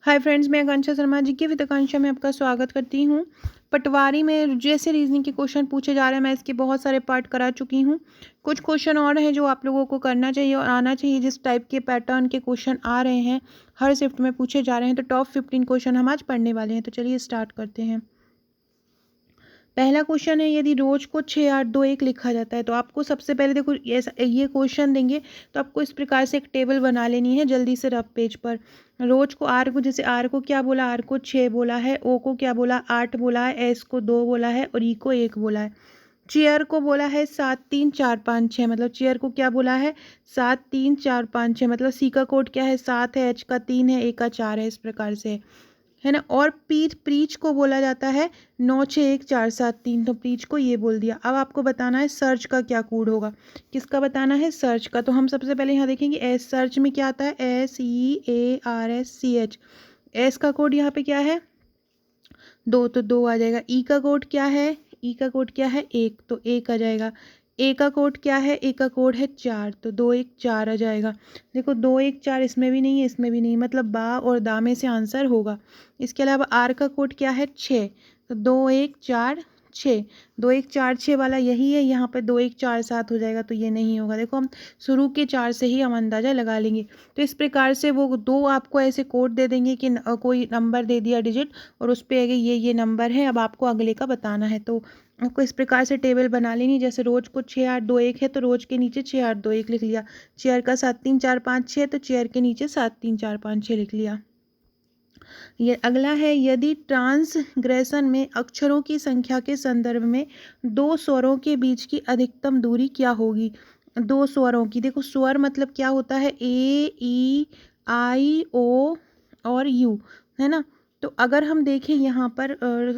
Hi friends, मैं आकांक्षा शर्मा जी की with आकांक्षा में आपका स्वागत करती हूँ। पटवारी में जैसे रीजनिंग के क्वेश्चन पूछे जा रहे हैं, मैं इसके बहुत सारे पार्ट करा चुकी हूँ। कुछ क्वेश्चन और हैं जो आप लोगों को करना चाहिए और आना चाहिए। जिस टाइप के पैटर्न के क्वेश्चन आ रहे हैं, हर शिफ्ट में पूछे जा रहे हैं, तो टॉप 15 क्वेश्चन हम आज पढ़ने वाले हैं। तो चलिए स्टार्ट करते हैं। पहला क्वेश्चन है, यदि रोज को 6 8 2 1 लिखा जाता है तो आपको सबसे पहले देखो ये क्वेश्चन देंगे तो आपको इस प्रकार से एक टेबल बना लेनी है जल्दी से रफ पेज पर। रोज को आर को, जैसे आर को क्या बोला, आर को 6 बोला है, ओ को क्या बोला 8 बोला है, एस को 2 बोला है और ई को 1 बोला है। चेयर को बोला है 7 3 4 5 6, मतलब चेयर को क्या बोला है 7 3 4 5 6, मतलब सी का कोड क्या है 7 है, एच का 3 है, ए का 4 है, इस प्रकार से है ना। और प्रीच को बोला जाता है 9 6 1 4 7 3, तो प्रीच को ये बोल दिया। अब आपको बताना है सर्च का क्या कोड होगा। किसका बताना है? सर्च का। तो हम सबसे पहले यहाँ देखेंगे एस सर्च में क्या आता है, SEARSCH। एस का कोड यहाँ पे क्या है 2, तो 2 आ जाएगा। ई का कोड क्या है, ई का कोड क्या है 1, तो 1 आ जाएगा। ए का कोड क्या है, ए का कोड है 4, तो 2 1 4 आ जाएगा। देखो 2 1 4 इसमें भी नहीं है, इसमें भी नहीं, मतलब बा और दा में से आंसर होगा। इसके अलावा आर का कोड क्या है 6, तो 2 1 4 6, 2 1 4 6 वाला यही है। यहाँ पे 2 1 4 7 हो जाएगा, तो ये नहीं होगा। देखो हम शुरू के 4 से ही हम अंदाज़ा लगा लेंगे। तो इस प्रकार से वो दो आपको ऐसे कोड दे देंगे कि कोई नंबर दे दिया डिजिट और उस पर ये नंबर है, अब आपको अगले का बताना है। तो आपको इस प्रकार से टेबल बना लेनी। जैसे रोज को 6 8 2 1 है तो रोज के नीचे 6 8 2 1 लिख लिया। चेयर का 7 3 4 5 6, तो चेयर के नीचे 7 3 4 5 6 लिख लिया। ये अगला है, यदि ट्रांसग्रेशन में अक्षरों की संख्या के संदर्भ में दो स्वरों के बीच की अधिकतम दूरी क्या होगी। दो स्वरों की, देखो स्वर मतलब क्या होता है, A E I O और U, है ना। तो अगर हम देखें यहाँ पर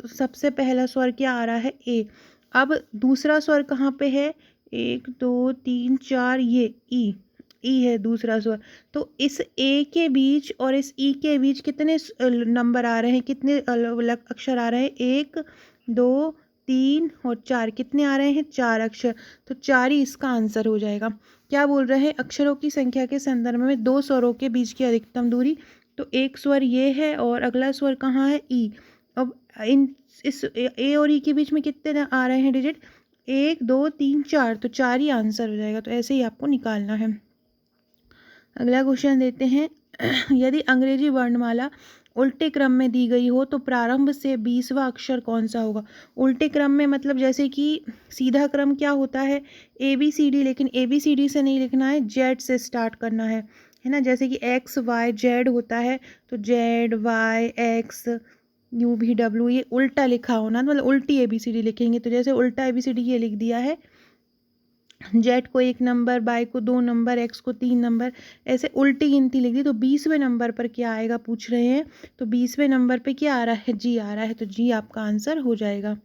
सबसे पहला स्वर क्या आ रहा है ए। अब दूसरा स्वर कहाँ पे है, 1 2 3 4, ये ई है दूसरा स्वर। तो इस ए के बीच और इस ई के बीच कितने नंबर आ रहे हैं, कितने अक्षर आ रहे हैं, 1 2 3 और 4, कितने आ रहे हैं 4 अक्षर। तो 4 ही इसका आंसर हो जाएगा। क्या बोल रहे हैं, अक्षरों की संख्या के संदर्भ में दो स्वरों के बीच की अधिकतम दूरी। तो एक स्वर ये है और अगला स्वर कहाँ है, ई। अब इस ए और ई के बीच में कितने आ रहे हैं डिजिट, 1 2 3 4, तो 4 ही आंसर हो जाएगा। तो ऐसे ही आपको निकालना है। अगला क्वेश्चन देते हैं, यदि अंग्रेजी वर्णमाला उल्टे क्रम में दी गई हो तो प्रारंभ से 20वां अक्षर कौन सा होगा। उल्टे क्रम में मतलब जैसे कि सीधा क्रम क्या होता है ABCD, लेकिन ABCD से नहीं लिखना है, जेड से स्टार्ट करना है ना। जैसे कि XY Z होता है, तो ZYX UVW, ये उल्टा लिखा होना, मतलब उल्टी ABCD लिखेंगे। तो जैसे उल्टा ABCD ये लिख दिया है, जेड को 1 नंबर, वाई को 2 नंबर, एक्स को 3 नंबर, ऐसे उल्टी गिनती लिख दी। तो 20वें नंबर पर क्या आएगा पूछ रहे हैं, तो 20वें नंबर पे क्या आ रहा है, जी आ रहा है, तो जी आपका आंसर हो जाएगा।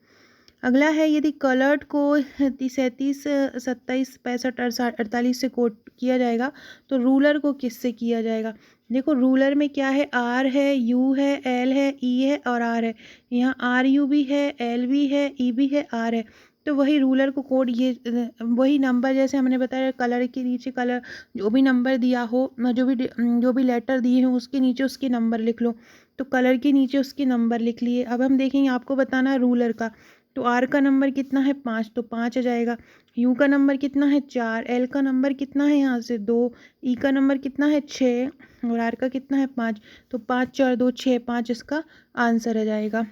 अगला है, यदि कलर्ड को 37 27 65 48 से कोड किया जाएगा तो रूलर को किससे किया जाएगा। देखो रूलर में क्या है, आर है, यू है, एल है, ई है और आर है। यहाँ RU भी है, एल भी है, ई भी है, आर है। तो वही रूलर को कोड, ये वही नंबर जैसे हमने बताया, कलर के नीचे कलर जो भी नंबर दिया हो, जो भी लेटर दिए हो उसके नीचे उसके नंबर लिख लो। तो कलर के नीचे उसके नंबर लिख लिए। अब हम देखेंगे, आपको बताना है रूलर का। तो आर का नंबर कितना है 5, तो 5 आ जाएगा। यू का नंबर कितना है 4, एल का नंबर कितना है यहाँ से 2, ई का नंबर कितना है 6 और आर का कितना है 5, तो 5 4 2 6 5 इसका आंसर आ जाएगा।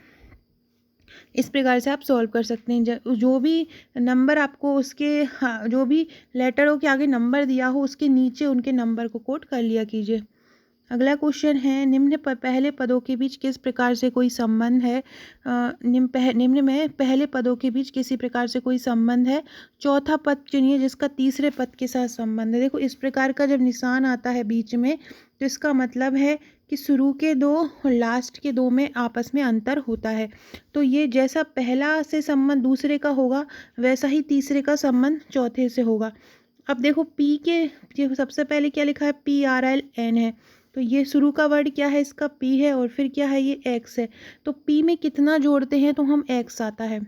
इस प्रकार से आप सॉल्व कर सकते हैं। जो भी नंबर आपको उसके, हाँ, जो भी लेटरों के आगे नंबर दिया हो उसके नीचे उनके नंबर को कोट कर लिया कीजिए। अगला क्वेश्चन है, पहले पदों के बीच किस प्रकार से कोई संबंध है। निम्न में पहले पदों के बीच किसी प्रकार से कोई संबंध है, चौथा पद चुनिए जिसका तीसरे पद के साथ संबंध है। देखो इस प्रकार का जब निशान आता है बीच में, तो इसका मतलब है कि शुरू के दो और लास्ट के दो में आपस में अंतर होता है। तो ये जैसा पहला से संबंध दूसरे का होगा, वैसा ही तीसरे का संबंध चौथे से होगा। अब देखो पी के, ये सबसे पहले क्या लिखा है, PRLN है, तो ये शुरू का वर्ड क्या है, इसका P है और फिर क्या है, ये X है। तो P में कितना जोड़ते हैं तो हम X आता है।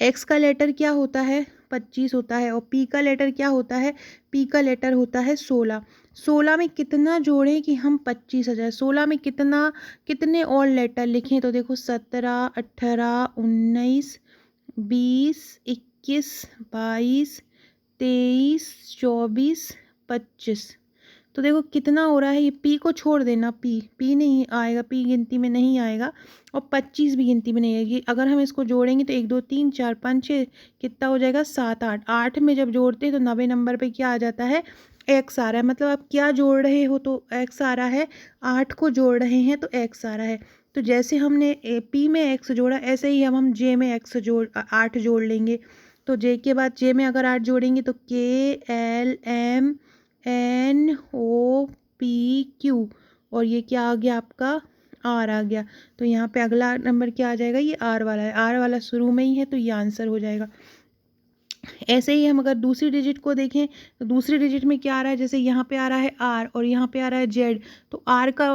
X का लेटर क्या होता है 25 होता है और P का लेटर क्या होता है, P का लेटर होता है 16। 16 में कितना जोड़ें कि हम 25 आ जाए। 16 में कितने और लेटर लिखें, तो देखो 17, 18, 19, 20, 21, 22, 23, 24, 25। तो देखो कितना हो रहा है, ये पी को छोड़ देना, पी नहीं आएगा, पी गिनती में नहीं आएगा, और 25 भी गिनती में नहीं आएगी। अगर हम इसको जोड़ेंगे तो 1 2 3 4 5 6 कितना हो जाएगा, 7 8। 8 में जब जोड़ते हैं तो 90 नंबर पे क्या आ जाता है, एक्स आ रहा है। मतलब आप क्या जोड़ रहे हो तो एक्स आ रहा है, 8 को जोड़ रहे हैं तो एक्स आ रहा है। तो जैसे हमने पी में एक्स जोड़ा, ऐसे ही हम जे में एक्स 8 जोड़ लेंगे। तो जे के बाद जे में अगर 8 जोड़ेंगे तो K L M N O P Q, और ये क्या आ गया आपका, आर आ गया। तो यहाँ पे अगला नंबर क्या आ जाएगा, ये आर वाला है, आर वाला शुरू में ही है तो ये आंसर हो जाएगा। ऐसे ही हम अगर दूसरी डिजिट को देखें तो दूसरी डिजिट में क्या आ रहा है, जैसे यहाँ पे आ रहा है आर और यहाँ पे आ रहा है जेड, तो आर का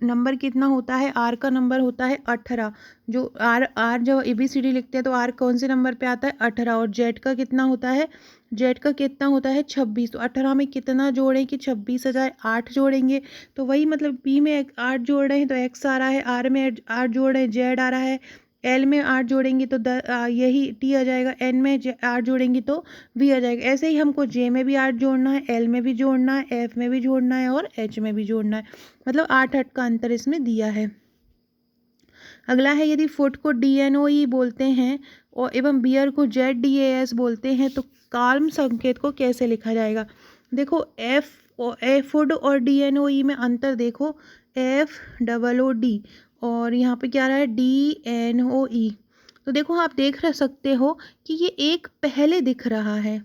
नंबर कितना होता है, आर का नंबर होता है 18। जो आर जब ABCD लिखते हैं तो आर कौन से नंबर पे आता है, 18। और जेड का कितना होता है, जेड का कितना होता है 26। तो 18 में कितना जोड़ें कि 26 आ जाए, 8 जोड़ेंगे। तो वही मतलब पी में 8 जोड़ रहे हैं तो एक्स आ रहा है, आर में 8 जोड़ रहे हैं जेड आ रहा है, एल में 8 जोड़ेंगे तो यही टी आ जाएगा, एन में 8 जोड़ेंगे तो वी आ जाएगा। ऐसे ही हमको जे में भी 8 जोड़ना है, एल में भी जोड़ना है, एफ में भी जोड़ना है और एच में भी जोड़ना है। मतलब 8 का अंतर इसमें दिया है। अगला है, यदि फुट को DNOE बोलते हैं और एवं बियर को ZDAS बोलते हैं तो काल्म संकेत को कैसे लिखा जाएगा। देखो फुड और DNOE में अंतर देखो, FOOD और यहाँ पे क्या रहा है DNOE। तो देखो आप देख सकते हो कि ये एक पहले दिख रहा है,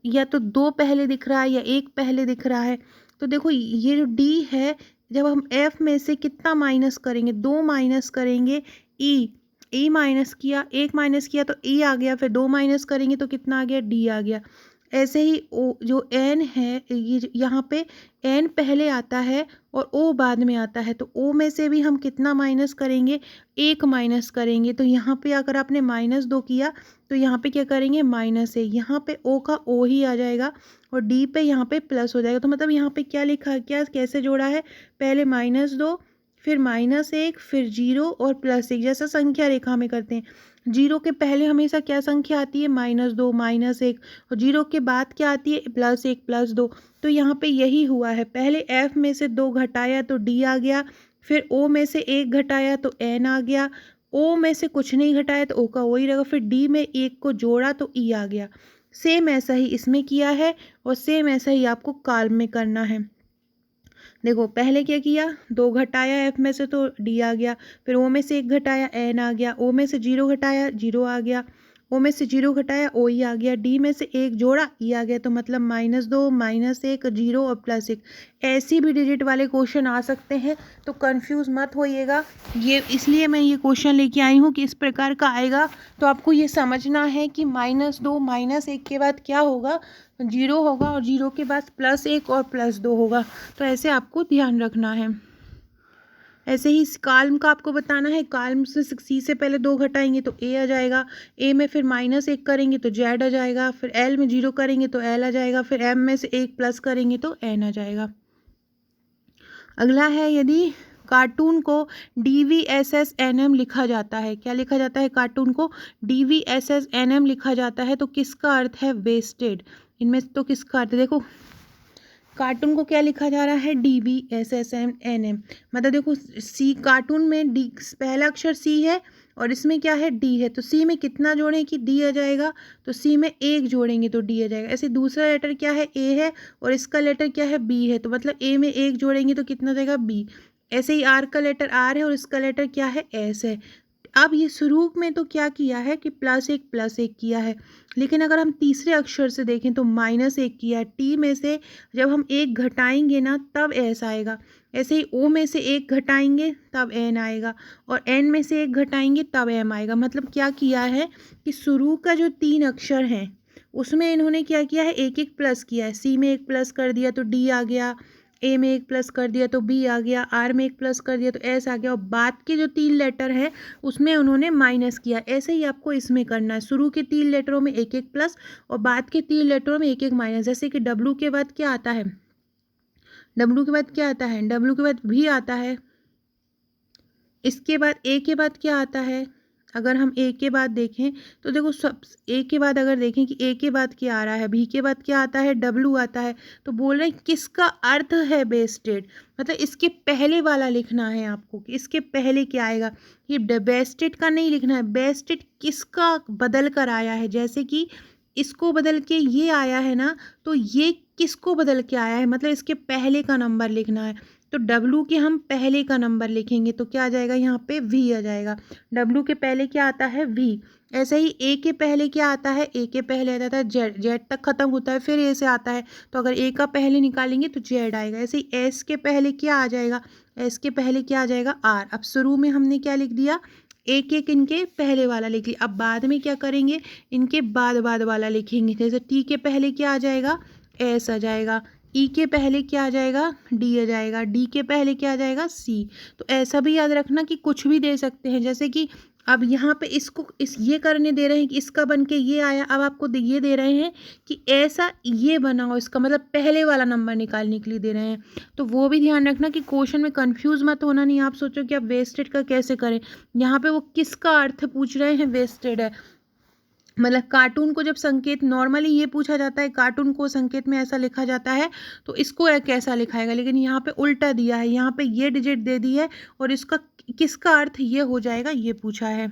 या तो 2 पहले दिख रहा है या 1 पहले दिख रहा है। तो देखो ये जो डी है, जब हम एफ में से कितना माइनस करेंगे, 2 माइनस करेंगे, ई माइनस किया, 1 माइनस किया तो ई आ गया, फिर 2 माइनस करेंगे तो कितना आ गया, डी आ गया। ऐसे ही ओ जो एन है, ये यहाँ पे एन पहले आता है और ओ बाद में आता है, तो ओ में से भी हम कितना माइनस करेंगे, 1 माइनस करेंगे। तो यहाँ पे अगर आपने -2 किया तो यहाँ पे क्या करेंगे, -1, यहाँ पे ओ का ओ ही आ जाएगा और डी पे यहाँ पे प्लस हो जाएगा। तो मतलब यहाँ पे क्या लिखा, क्या कैसे जोड़ा है, पहले -2 फिर -1 फिर 0 और +1, जैसा संख्या रेखा में करते हैं। 0 के पहले हमेशा क्या संख्या आती है, -2 -1, और 0 के बाद क्या आती है, +1 +2। तो यहाँ पे यही हुआ है, पहले एफ में से 2 घटाया तो डी आ गया, फिर ओ में से 1 घटाया तो एन आ गया, ओ में से कुछ नहीं घटाया तो ओ का ओ ही रहेगा, फिर डी में 1 को जोड़ा तो ई आ गया। सेम ऐसा ही इसमें किया है और सेम ऐसा ही आपको काल्म में करना है। देखो पहले क्या किया, 2 घटाया एफ में से तो डी आ गया, फिर ओ में से 1 घटाया एन आ गया, ओ में से 0 घटाया 0 आ गया, ओ में से 0 घटाया ओ ई आ गया, डी में से 1 जोड़ा ई आ गया। तो मतलब -2 -1 0 और +1, ऐसी भी डिजिट वाले क्वेश्चन आ सकते हैं, तो कंफ्यूज मत होइएगा। ये इसलिए मैं ये क्वेश्चन लेके आई हूँ कि इस प्रकार का आएगा तो आपको ये समझना है कि -2 -1 के बाद क्या होगा, 0 होगा, और 0 के बाद +1 और +2 होगा। तो ऐसे आपको ध्यान रखना है। ऐसे ही काल्म का आपको बताना है, काल्म से सी से पहले 2 घटाएंगे तो ए आ जाएगा, ए में फिर -1 करेंगे तो जेड आ जाएगा, फिर एल में 0 करेंगे तो एल आ जाएगा, फिर एम में से 1 प्लस करेंगे तो एन आ जाएगा। अगला है, यदि कार्टून को DVSSNM लिखा जाता है, क्या लिखा जाता है, कार्टून को DVSSNM लिखा जाता है तो किसका अर्थ है, वेस्टेड। इनमें तो किसका अर्थ है, देखो कार्टून को क्या लिखा जा रहा है, DVSSNM, मतलब देखो सी, कार्टून में डी पहला अक्षर सी है और इसमें क्या है, डी है, तो सी में कितना जोड़ें कि डी आ जाएगा, तो सी में 1 जोड़ेंगे तो डी आ जाएगा। ऐसे दूसरा लेटर क्या है, ए है और इसका लेटर क्या है, बी है, तो मतलब ए में 1 जोड़ेंगे तो कितना जाएगा, बी। ऐसे ही आर का लेटर आर है और इसका लेटर क्या है, एस है। अब ये शुरू में तो क्या किया है कि +1 किया है, लेकिन अगर हम तीसरे अक्षर से देखें तो -1 किया है। टी में से जब हम 1 घटाएंगे ना तब एस आएगा, ऐसे ही ओ में से 1 घटाएंगे तब एन आएगा, और एन में से 1 घटाएंगे तब एम आएगा। मतलब क्या किया है कि शुरू का जो 3 अक्षर हैं उसमें इन्होंने क्या किया है, 1 प्लस किया है। सी में 1 प्लस कर दिया तो डी आ गया, ए में 1 प्लस कर दिया तो बी आ गया, आर में 1 प्लस कर दिया तो एस आ गया, और बाद के जो 3 लेटर हैं उसमें उन्होंने माइनस किया। ऐसे ही आपको इसमें करना है, शुरू के 3 लेटरों में 1 प्लस और बाद के 3 लेटरों में 1 माइनस। जैसे कि डब्लू के बाद क्या आता है, डब्लू के बाद क्या आता है, डब्लू के बाद भी आता है। इसके बाद ए के बाद क्या आता है, अगर हम ए के बाद देखें तो देखो सब ए के बाद अगर देखें कि ए के बाद क्या आ रहा है, बी के बाद क्या आता है, डब्लू आता है। तो बोल रहे हैं किसका अर्थ है बेस्टेड, मतलब इसके पहले वाला लिखना है आपको कि इसके पहले क्या आएगा। ये बेस्टेड का नहीं लिखना है, बेस्टेड किसका बदल कर आया है, जैसे कि इसको बदल के ये आया है ना, तो ये किसको बदल के आया है, मतलब इसके पहले का नंबर लिखना है। तो डब्लू के हम पहले का नंबर लिखेंगे तो क्या आ जाएगा, यहाँ पे वी आ जाएगा। डब्लू के पहले क्या आता है, वी। ऐसे ही ए के पहले क्या आता है, ए के पहले आ जाता है जेड, जेड तक खत्म होता है फिर ए से आता है। तो अगर ए का पहले निकालेंगे तो जेड आएगा। ऐसे ही एस के पहले क्या आ जाएगा, एस के पहले क्या आ जाएगा, आर। अब शुरू में हमने क्या लिख दिया, एक एक इनके पहले वाला लिख लिया। अब बाद में क्या करेंगे, इनके बाद बाद वाला लिखेंगे। जैसे टी के पहले क्या आ जाएगा, एस आ जाएगा। ई के पहले क्या आ जाएगा, डी आ जाएगा। डी के पहले क्या आ जाएगा, सी। तो ऐसा भी याद रखना कि कुछ भी दे सकते हैं, जैसे कि अब यहाँ पे इसको ये करने दे रहे हैं कि इसका बन के ये आया। अब आपको ये दे रहे हैं कि ऐसा ये बना हो, इसका मतलब पहले वाला नंबर निकालने के लिए दे रहे हैं। तो वो भी ध्यान रखना कि क्वेश्चन में कंफ्यूज मत होना, नहीं आप सोचो कि आप वेस्टेड का कैसे करें। यहाँ पे वो किसका अर्थ पूछ रहे हैं, वेस्टेड है। मतलब कार्टून को जब संकेत नॉर्मली ये पूछा जाता है, कार्टून को संकेत में ऐसा लिखा जाता है तो इसको कैसा लिखाएगा, लेकिन यहाँ पे उल्टा दिया है, यहाँ पे ये डिजिट दे दी है और इसका किसका अर्थ ये हो जाएगा, ये पूछा है।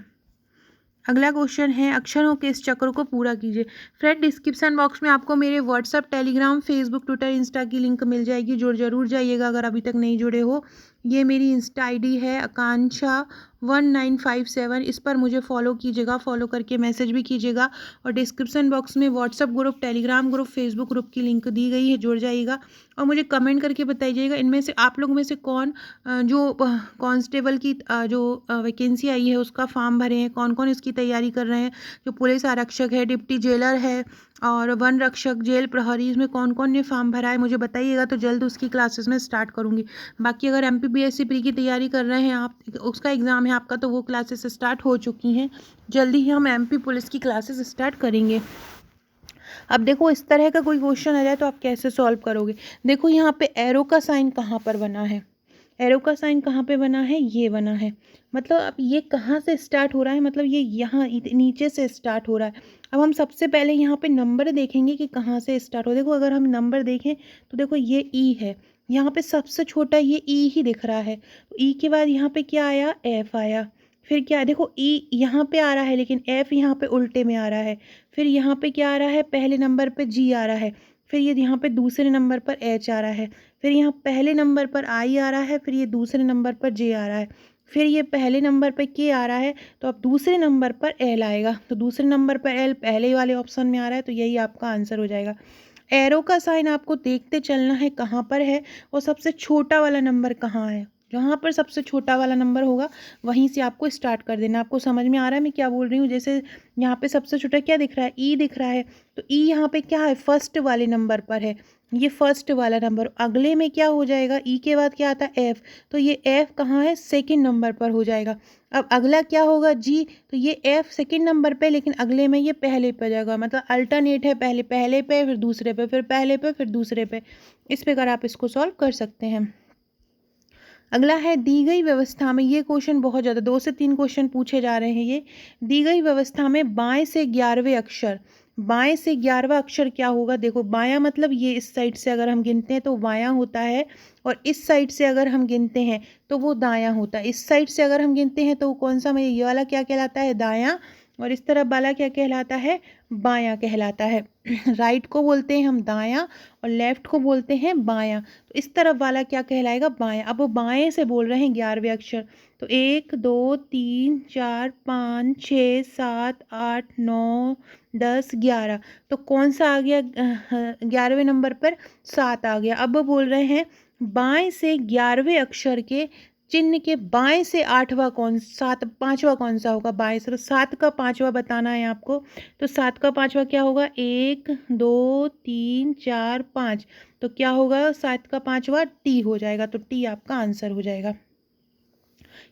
अगला क्वेश्चन है, अक्षरों के इस चक्र को पूरा कीजिए। फ्रेंड डिस्क्रिप्शन बॉक्स में आपको मेरे WhatsApp, Telegram, Facebook, Twitter, Insta की लिंक मिल जाएगी, जुड़ जरूर जाइएगा अगर अभी तक नहीं जुड़े हो। ये मेरी इंस्टा आईडी है आकांक्षा 1957, इस पर मुझे फॉलो कीजिएगा, फॉलो करके मैसेज भी कीजिएगा। और डिस्क्रिप्शन बॉक्स में WhatsApp group, Telegram group, Facebook group की लिंक दी गई है, जुड़ जाइएगा। और मुझे कमेंट करके बताइएगा इनमें से आप लोगों में से कौन जो कांस्टेबल की जो वैकेंसी आई है उसका फॉर्म भरे हैं, कौन कौन इसकी तैयारी कर रहे हैं। जो पुलिस आरक्षक है, डिप्टी जेलर है और वन रक्षक, जेल प्रहरी, इसमें कौन कौन ने फॉर्म भरा है मुझे बताइएगा, तो जल्द उसकी क्लासेस में स्टार्ट करूँगी। बाकी अगर MPPSC प्री की तैयारी कर रहे हैं आप, उसका एग्ज़ाम है आपका, तो वो क्लासेस स्टार्ट हो चुकी हैं। जल्दी ही हम MP पुलिस की क्लासेस स्टार्ट करेंगे। अब देखो इस तरह का कोई क्वेश्चन आ जाए तो आप कैसे सॉल्व करोगे। देखो यहाँ पे एरो का साइन कहाँ पर बना है, एरो का साइन कहाँ पे बना है, ये बना है। मतलब अब ये कहाँ से स्टार्ट हो रहा है, मतलब ये यहाँ नीचे से स्टार्ट हो रहा है। अब हम सबसे पहले यहाँ पे नंबर देखेंगे कि कहाँ से स्टार्ट हो। देखो अगर हम नंबर देखें तो देखो ये ई है, यहाँ पे सबसे छोटा ये ई ही दिख रहा है। तो ई के बाद यहाँ पे क्या आया, एफ आया। फिर क्या, देखो ई यहाँ पे आ रहा है लेकिन एफ यहाँ पे उल्टे में आ रहा है। फिर यहाँ पे क्या आ रहा है, पहले नंबर पे जी आ रहा है। फिर ये यहाँ पे दूसरे नंबर पर एच आ रहा है। फिर यहाँ पहले नंबर पर आई आ रहा है। फिर ये दूसरे नंबर पर जे आ रहा है। फिर ये पहले नंबर पर के आ रहा है, तो अब दूसरे नंबर पर एल आएगा। तो दूसरे नंबर पर एल पहले वाले ऑप्शन में आ रहा है, तो यही आपका आंसर हो जाएगा। एरो का साइन आपको देखते चलना है कहाँ पर है और सबसे छोटा वाला नंबर कहाँ है। जहाँ पर सबसे छोटा वाला नंबर होगा वहीं से आपको स्टार्ट कर देना। आपको समझ में आ रहा है मैं क्या बोल रही हूँ। जैसे यहाँ पे सबसे छोटा क्या दिख रहा है, ई दिख रहा है, तो ई यहाँ पे क्या है, फर्स्ट वाले नंबर पर है, ये फर्स्ट वाला नंबर। अगले में क्या हो जाएगा, ई के बाद क्या आता है, एफ, तो ये एफ कहाँ है, सेकंड नंबर पर हो जाएगा। अब अगला क्या होगा, जी, तो ये एफ सेकंड नंबर पे, लेकिन अगले में ये पहले पे जाएगा, मतलब अल्टरनेट है, पहले पहले पे, फिर दूसरे पे, फिर पहले पे, फिर दूसरे पे। इस प्रकार आप इसको सॉल्व कर सकते हैं। अगला है, दी गई व्यवस्था में, ये क्वेश्चन बहुत ज़्यादा 2 से 3 क्वेश्चन पूछे जा रहे हैं। ये दी गई व्यवस्था में बाएं से 11वें अक्षर, बाएं से 11वां अक्षर क्या होगा। देखो बायां मतलब ये इस साइड से अगर हम गिनते हैं तो बायां होता है, और इस साइड से अगर हम गिनते हैं तो वो दायां होता है। इस साइड से अगर हम गिनते हैं तो वो कौन सा, ये वाला क्या कहलाता है, दायां, और इस तरफ वाला क्या कहलाता है, बायां कहलाता है। राइट को बोलते हैं हम दायां और लेफ्ट को बोलते हैं बायां। तो इस तरफ वाला क्या कहलाएगा, बायां। अब वो बाएं से बोल रहे हैं 11वें अक्षर, तो 1 2 3 4 5 6 7 8 9 10 11, तो कौन सा आ गया 11वें नंबर पर, 7 आ गया। अब वो बोल रहे हैं बाएं से 11वें अक्षर के चिन्ह के बाएं से 8वां कौन, 5वां कौन सा होगा, बाएं से। तो 7 का 5वां बताना है आपको। तो 7 का 5वां क्या होगा, 1 2 3 4 5, तो क्या होगा 7 का 5वां, टी हो जाएगा। तो टी आपका आंसर हो जाएगा।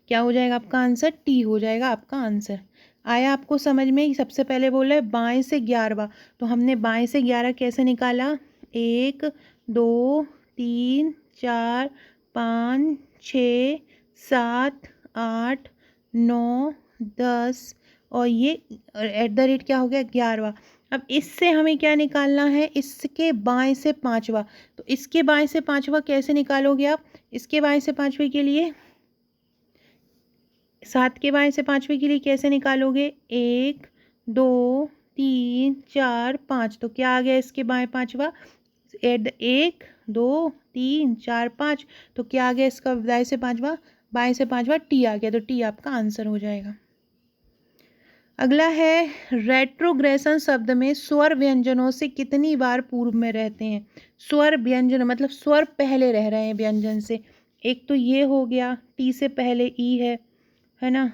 क्या हो जाएगा आपका आंसर, टी हो जाएगा आपका आंसर। आया आपको समझ में। सबसे पहले बोला है बाएं से 11वां, तो हमने बाएं से 11 कैसे निकाला, 1 2 3 4 5 6 7 8 9 10 और ये एट द रेट क्या हो गया 11वां। अब इससे हमें क्या निकालना है, इसके बाएं से पांचवा। तो इसके बाएं से पांचवा कैसे निकालोगे आप? इसके बाएं से पांचवे के लिए 7 के बाएं से पांचवे के लिए कैसे निकालोगे? 1 2 3 4 5। तो क्या आ गया इसके बाएं पांचवा? 1 2 3 4 5। तो क्या आ गया इसका दाएं से पांचवा? बाएं से पांचवा टी आ गया। तो टी आपका आंसर हो जाएगा। अगला है रेट्रोग्रेशन शब्द में स्वर व्यंजनों से कितनी बार पूर्व में रहते हैं? स्वर व्यंजन मतलब स्वर पहले रह रहे हैं व्यंजन से। एक तो ये हो गया, टी से पहले ई है ना,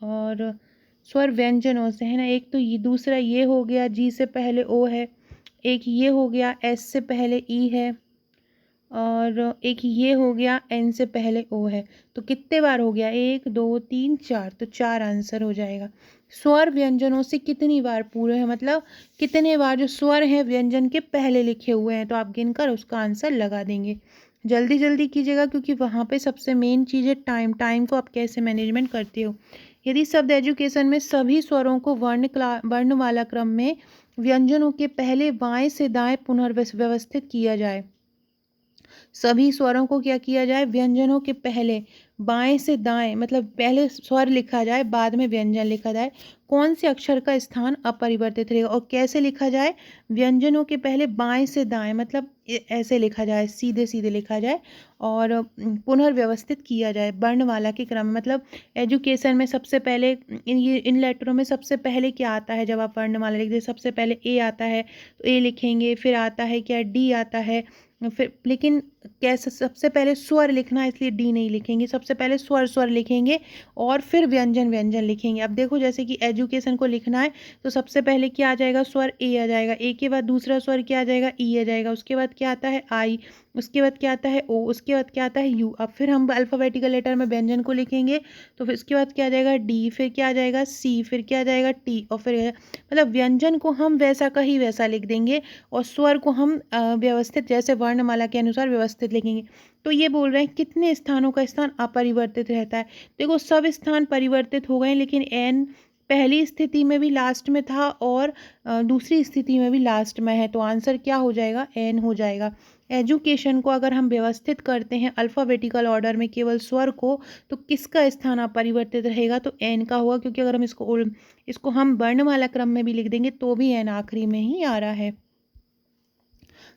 और स्वर व्यंजनों से है ना। एक तो ये, दूसरा ये हो गया, जी से पहले ओ है। एक ये हो गया, एस से पहले ई है, और एक ये हो गया, एन से पहले ओ है। तो कितने बार हो गया? 1 2 3 4। तो 4 आंसर हो जाएगा। स्वर व्यंजनों से कितनी बार पूरे हैं मतलब कितने बार जो स्वर हैं व्यंजन के पहले लिखे हुए हैं। तो आप गिनकर उसका आंसर लगा देंगे। जल्दी जल्दी कीजिएगा क्योंकि वहाँ पे सबसे मेन चीज़ है टाइम। टाइम को आप कैसे मैनेजमेंट करते हो। यदि शब्द एजुकेशन में सभी स्वरों को वर्णमाला क्रम में व्यंजनों के पहले बाएं से दाएं पुनर्व्यवस्थित किया जाए, सभी स्वरों को क्या किया जाए? व्यंजनों के पहले बाएं से दाएं मतलब पहले स्वर लिखा जाए बाद में व्यंजन लिखा जाए, कौन से अक्षर का स्थान अपरिवर्तित रहेगा? और कैसे लिखा जाए? व्यंजनों के पहले बाएं से दाएं मतलब ऐसे लिखा जाए, सीधे सीधे लिखा जाए, और पुनर्व्यवस्थित किया जाए वर्णमाला के क्रम। मतलब एजुकेशन में सबसे पहले इन लेटरों में सबसे पहले क्या आता है? जब आप वर्णमाला लिखते हैं सबसे पहले ए आता है तो ए लिखेंगे, फिर आता है क्या? डी आता है, फिर लेकिन कैसे सबसे पहले स्वर लिखना है इसलिए डी नहीं लिखेंगे, सबसे पहले स्वर लिखेंगे और फिर व्यंजन लिखेंगे। अब देखो जैसे कि एजुकेशन को लिखना है तो सबसे पहले क्या आ जाएगा? स्वर ए आ जाएगा, ए के बाद दूसरा स्वर क्या आ जाएगा? ई आ जाएगा, उसके बाद क्या आता है? आई, उसके बाद क्या आता है? ओ, उसके बाद क्या आता है? यू। अब फिर हम अल्फ़ाबेटिकल लेटर में व्यंजन को लिखेंगे तो फिर उसके बाद क्या आ जाएगा? डी, फिर क्या आ जाएगा? सी, फिर क्या आ जाएगा? टी, और फिर मतलब व्यंजन को हम वैसा का ही वैसा लिख देंगे और स्वर को हम व्यवस्थित जैसे वर्णमाला के अनुसार व्यवस्थित लिखेंगे। तो ये बोल रहे हैं कितने स्थानों का स्थान अपरिवर्तित रहता है। देखो सब स्थान परिवर्तित हो गए लेकिन एन पहली स्थिति में भी लास्ट में था और दूसरी स्थिति में भी लास्ट में है। तो आंसर क्या हो जाएगा? एन हो जाएगा। एजुकेशन को अगर हम व्यवस्थित करते हैं अल्फ़ाबेटिकल ऑर्डर में केवल स्वर को, तो किसका स्थान अपरिवर्तित रहेगा? तो एन का होगा, क्योंकि अगर हम इसको हम वर्णमाला क्रम में भी लिख देंगे तो भी एन आखिरी में ही आ रहा है।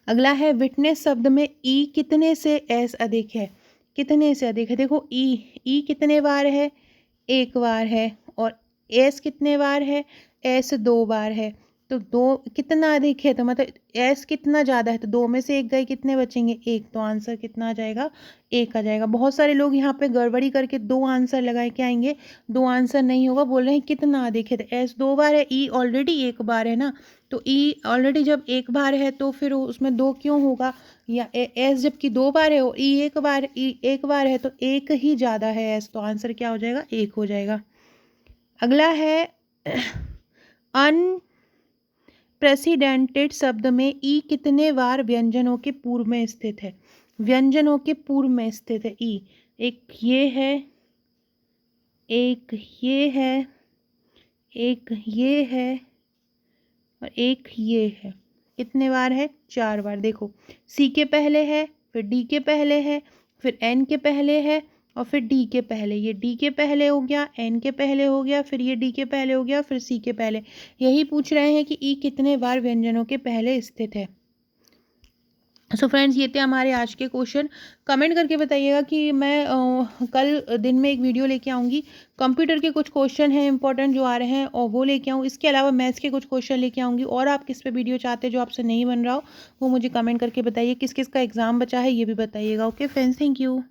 अगला है विटनेस शब्द में ई कितने से एस अधिक है? कितने से अधिक है? देखो ई कितने बार है? 1 बार है। और एस कितने बार है? एस 2 बार है। तो 2 कितना अधिक है? तो मतलब एस कितना ज़्यादा है? तो 2 में से 1 गए, कितने बचेंगे? 1। तो आंसर कितना आ जाएगा? 1 आ जाएगा। बहुत सारे लोग यहाँ पे गड़बड़ी करके 2 आंसर लगाए के आएंगे, 2 आंसर नहीं होगा। बोल रहे हैं कितना अधिक है? तो एस 2 बार है, ई ऑलरेडी 1 बार है ना। तो ई ऑलरेडी जब 1 बार है तो फिर उसमें 2 क्यों होगा? या एस जबकि 2 बार है और ई 1 बार है तो 1 ही ज़्यादा है एस। तो आंसर क्या हो जाएगा? 1 हो जाएगा। अगला है अनप्रेसिडेंटेड शब्द में ई कितने बार व्यंजनों के पूर्व में स्थित है? व्यंजनों के पूर्व में स्थित है ई। एक ये है, एक ये है, एक ये है और एक ये है। कितने बार है? 4 बार। देखो सी के पहले है, फिर डी के पहले है, फिर एन के पहले है और फिर डी के पहले। ये डी के पहले हो गया, एन के पहले हो गया, फिर ये डी के पहले हो गया, फिर सी के पहले। यही पूछ रहे हैं कि ई कितने बार व्यंजनों के पहले स्थित है। सो फ्रेंड्स ये थे हमारे आज के क्वेश्चन। कमेंट करके बताइएगा कि मैं कल दिन में एक वीडियो लेके आऊँगी। कंप्यूटर के कुछ क्वेश्चन हैं इंपॉर्टेंट जो आ रहे हैं और वो लेके आऊँ। इसके अलावा मैथ्स के कुछ क्वेश्चन लेके आऊँगी। और आप किस पे वीडियो चाहते हैं जो आपसे नहीं बन रहा हो वो मुझे कमेंट करके बताइए। किस किस का एग्ज़ाम बचा है ये भी बताइएगा। Okay friends, thank you.